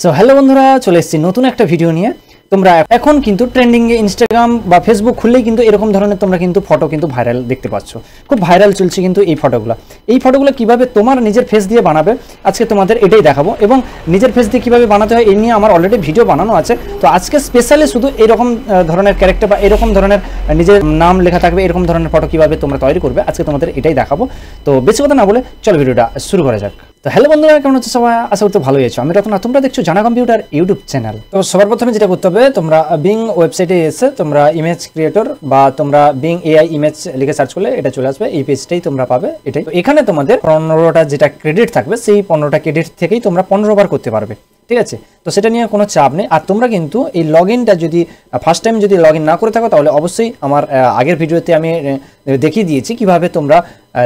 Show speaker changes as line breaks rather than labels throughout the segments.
So hello বন্ধুরা, চলে এসেছি নতুন একটা ভিডিও নিয়ে। তোমরা এখন কিন্তু ট্রেন্ডিং এ ইনস্টাগ্রাম বা ফেসবুক খুললেই কিন্তু এরকম ধরনের তোমরা কিন্তু ফটো কিন্তু ভাইরাল দেখতে পাচ্ছ। খুব ভাইরাল চলছে কিন্তু এই ফটোগুলো কিভাবে তোমার নিজের ফেস দিয়ে বানাবে আজকে তোমাদের এটাই দেখাবো, এবং নিজের ফেস দিয়ে কিভাবে বানাতে হয় এই নিয়ে আমার অলরেডি ভিডিও বানানো আছে। তো আজকে স্পেশালি শুধু এরকম ধরনের ক্যারেক্টার বা এরকম ধরনের নিজের নাম লেখা থাকবে এরকম ধরনের ফটো কিভাবে তোমরা তৈরি করবে আজকে তোমাদের এটাই দেখাবো। তো বেশি কথা না বলে চলো ভিডিওটা শুরু করা যাক। তো হ্যালো বন্ধুরা, কেমন হচ্ছে সবাই? আশা করতে ভালোই আছো। আমি রতন, তোমরা দেখছো জানা কম্পিউটার ইউটিউব চ্যানেল। তো সবার প্রথমে যেটা করতে হবে, তোমরা বিং ওয়েবসাইটে এসে তোমরা ইমেজ ক্রিয়েটর বা তোমরা বিং এআই ইমেজ লিখে সার্চ করলে এটা চলে আসবে। এই পেজটাই তোমরা পাবে। এটাই এখানে তোমাদের 15টা যেটা ক্রেডিট থাকবে সেই 15টা ক্রেডিট থেকেই তোমরা 15 বার করতে পারবে, ঠিক আছে? তো সেটা নিয়ে কোনো চাপ নেই। আর তোমরা কিন্তু এই লগ ইনটা যদি ফার্স্ট টাইম যদি লগ ইন না করে থাকো তাহলে অবশ্যই আমার আগের ভিডিওতে আমি দেখিয়ে দিয়েছি কিভাবে তোমরা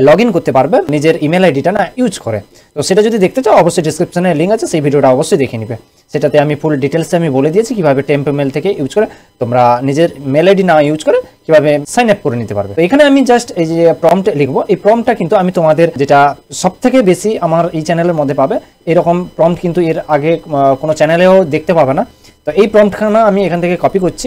লগ ইন করতে পারবে নিজের ইমেল আইডিটা না ইউজ করে। তো সেটা যদি দেখতে চাও অবশ্যই ডিসক্রিপশনে লিঙ্ক আছে, সেই ভিডিওটা অবশ্যই দেখে নিবে। সেটাতে আমি ফুল ডিটেলসে আমি বলে দিয়েছি কিভাবে টেম্প মেল থেকে ইউজ করে তোমরা নিজের মেল আইডি না ইউজ করে কিভাবে সাইন আপ করে নিতে পারবে। তো এখানে আমি জাস্ট এই যে প্রম্পট লিখবো, এই প্রম্পটটা কিন্তু আমি তোমাদের যেটা সবথেকে বেশি আমার এই চ্যানেলের মধ্যে পাবে, এরকম প্রম্পট কিন্তু এর আগে কোনো চ্যানেলেও দেখতে পাবে না। তো এই প্রম্পটখানা আমি এখান থেকে কপি করছি,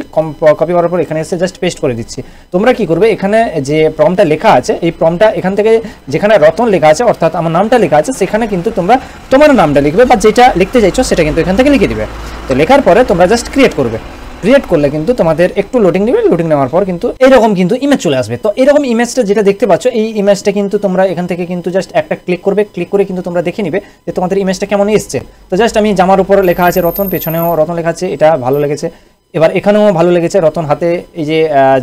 কপি করার পর এখানে এসে জাস্ট পেস্ট করে দিচ্ছি। তোমরা কি করবে, এখানে যে প্রম্পটটা লেখা আছে এই প্রম্পটটা এখান থেকে যেখানে রতন লেখা আছে অর্থাৎ আমার নামটা লেখা আছে সেখানে কিন্তু তোমরা তোমার নামটা লিখবে বা যেটা লিখতে চাইছো সেটা কিন্তু এখান থেকে লিখে দিবে। তো লেখার পরে তোমরা জাস্ট ক্রিয়েট করবে। ক্রিয়েট করলে কিন্তু তোমাদের একটু লোডিং নেবে, লোডিং নেওয়ার পর কিন্তু এরকম কিন্তু ইমেজ চলে আসবে। তো এরকম ইমেজটা যেটা দেখতে পাচ্ছ এই ইমেজটা কিন্তু তোমরা এখান থেকে কিন্তু জাস্ট একটা ক্লিক করবে, ক্লিক করে কিন্তু তোমরা দেখে নিবে যে তোমাদের ইমেজটা কেমন এসছে। তো জাস্ট আমি জামার উপর লেখা আছে রতন, পেছনেও রতন লেখা আছে, এটা ভালো লেগেছে। এবার এখানেও ভালো লেগেছে, রতন হাতে এই যে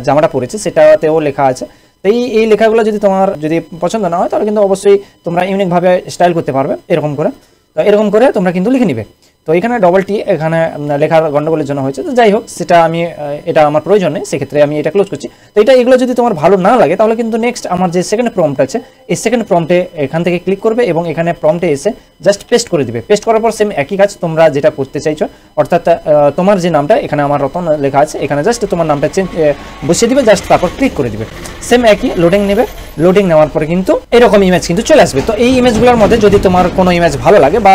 জামাটা পরেছে সেটাতেও লেখা আছে। তো এই লেখাগুলো যদি তোমার যদি পছন্দ না হয় তাহলে কিন্তু অবশ্যই তোমরা ইউনিকভাবে স্টাইল করতে পারবে এরকম করে। তো এরকম করে তোমরা কিন্তু লিখে নিবে। তো এখানে ডবল টি এখানে লেখার গন্ডগোলের জন্য হয়েছে। তো যাই হোক, সেটা আমি এটা আমার প্রয়োজন নেই, সেক্ষেত্রে আমি এটা ক্লোজ করছি। তো এগুলো যদি তোমার ভালো না লাগে তাহলে কিন্তু নেক্সট আমার যে সেকেন্ড প্রম্পট আছে এই সেকেন্ড প্রম্পটে এখান থেকে ক্লিক করবে এবং এখানে প্রম্পটে এসে জাস্ট পেস্ট করে দিবে। পেস্ট করার পর সেম একই কাজ তোমরা যেটা করতে চাইছো, অর্থাৎ তোমার যে নামটা এখানে আমার রতন লেখা আছে এখানে জাস্ট তোমার নামটা বসিয়ে দিবে, জাস্ট তারপর ক্লিক করে দিবে। সেম একই লোডিং নেবে, লোডিং নেওয়ার পরে কিন্তু এরকম ইমেজ কিন্তু চলে আসবে। তো এই ইমেজগুলোর মধ্যে যদি তোমার কোনো ইমেজ ভালো লাগে বা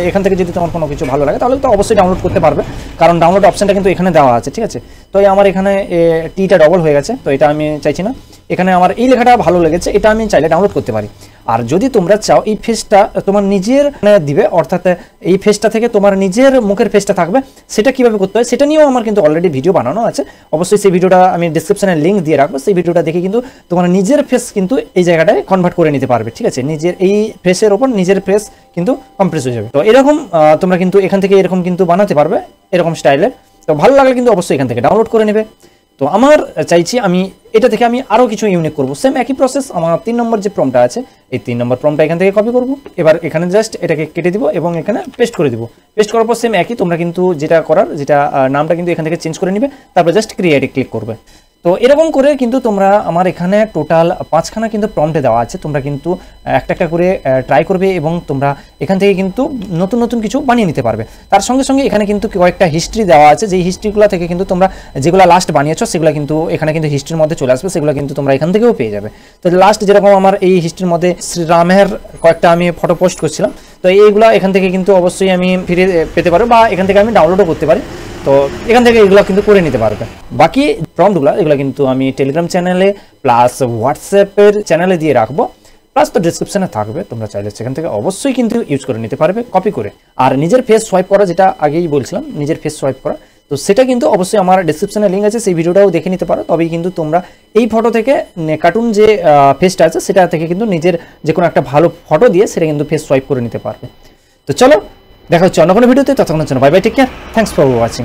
এখান থেকে যদি তোমার কোনো কিছু ভালো লাগে তাহলে তো অবশ্যই ডাউনলোড করতে পারবে, কারণ ডাউনলোড অপশনটা কিন্তু এখানে দেওয়া আছে, ঠিক আছে? তো আমার এখানে টিটা ডবল হয়ে গেছে, তো এটা আমি চাইছি না। এখানে আমার এই লেখাটা ভালো লেগেছে, এটা আমি চাইলে ডাউনলোড করতে পারি। আর যদি তোমরা চাও এই ফেসটা তোমার নিজের দিবে, অর্থাৎ এই ফেসটা থেকে তোমার নিজের মুখের ফেসটা থাকবে, সেটা কিভাবে করতে হয় সেটা নিয়েও আমার কিন্তু অলরেডি ভিডিও বানানো আছে। অবশ্যই সেই ভিডিওটা আমি ডিসক্রিপশনে লিঙ্ক দিয়ে রাখবো, সেই ভিডিওটা দেখে কিন্তু তোমার নিজের ফেস কিন্তু এই জায়গাটায় কনভার্ট করে নিতে পারবে, ঠিক আছে? নিজের এই ফেসের ওপর নিজের ফেস কিন্তু কমপ্রেস হয়ে যাবে। তো এরকম তোমরা কিন্তু এখান থেকে এরকম কিন্তু বানাতে পারবে এরকম স্টাইলের। তো ভালো লাগলে কিন্তু অবশ্যই এখান থেকে ডাউনলোড করে নেবে। তো আমার চাইছি আমি এটা থেকে আমি আরও কিছু ইউনিক করবো। সেম একই প্রসেস, আমার 3 নম্বর যে প্রম্পটটা আছে এই 3 নম্বর প্রম্পটটা এখান থেকে কপি করবো। এবার এখানে জাস্ট এটাকে কেটে দিব এবং এখানে পেস্ট করে দিব। পেস্ট করার পর সেম একই তোমরা কিন্তু যেটা করার যেটা নামটা কিন্তু এখান থেকে চেঞ্জ করে নিবে, তারপর জাস্ট ক্রিয়েটে ক্লিক করবে। তো এরকম করে কিন্তু তোমরা আমার এখানে টোটাল 5খানা কিন্তু প্রম্পটে দেওয়া আছে, তোমরা কিন্তু একটা একটা করে ট্রাই করবে এবং তোমরা এখান থেকে কিন্তু নতুন নতুন কিছু বানিয়ে নিতে পারবে। তার সঙ্গে সঙ্গে এখানে কিন্তু কয়েকটা হিস্ট্রি দেওয়া আছে, যেই হিস্ট্রিগুলো থেকে কিন্তু তোমরা যেগুলো লাস্ট বানিয়েছো সেগুলো কিন্তু এখানে কিন্তু হিস্ট্রির মধ্যে চলে আসবে, সেগুলো কিন্তু তোমরা এখান থেকেও পেয়ে যাবে। তো লাস্ট যেরকম আমার এই হিস্ট্রির মধ্যে শ্রীরামের কয়েকটা আমি ফটো পোস্ট করছিলাম, তো এইগুলো এখান থেকে কিন্তু অবশ্যই আমি ফিরে পেতে পারবো বা এখান থেকে আমি ডাউনলোডও করতে পারি। তো এখান থেকে এগুলো কিন্তু করে নিতে পারবে। বাকি প্রম্পটগুলো এগুলো কিন্তু আমি টেলিগ্রাম চ্যানেলে প্লাস হোয়াটসঅ্যাপের চ্যানেলে দিয়ে রাখবো, প্লাস তো ডিসক্রিপশনে থাকবে, তোমরা চাইলে সেখান থেকে অবশ্যই কিন্তু ইউজ করে নিতে পারবে কপি করে। আর নিজের ফেস সোয়াইপ করা, যেটা আগেই বলছিলাম নিজের ফেস সোয়াইপ করা, তো সেটা কিন্তু অবশ্যই আমার ডিসক্রিপশনে লিঙ্ক আছে, সেই ভিডিওটাও দেখে নিতে পারো। তবেই কিন্তু তোমরা এই ফটো থেকে কার্টুন যে ফেসটা আছে সেটা থেকে কিন্তু নিজের যে কোনো একটা ভালো ফটো দিয়ে সেটা কিন্তু ফেস সোয়াইপ করে নিতে পারবে। তো চলো দেখা হচ্ছে অন্য কোনো ভিডিওতে, ততক্ষণের জন্য bye bye, take care, thanks for watching.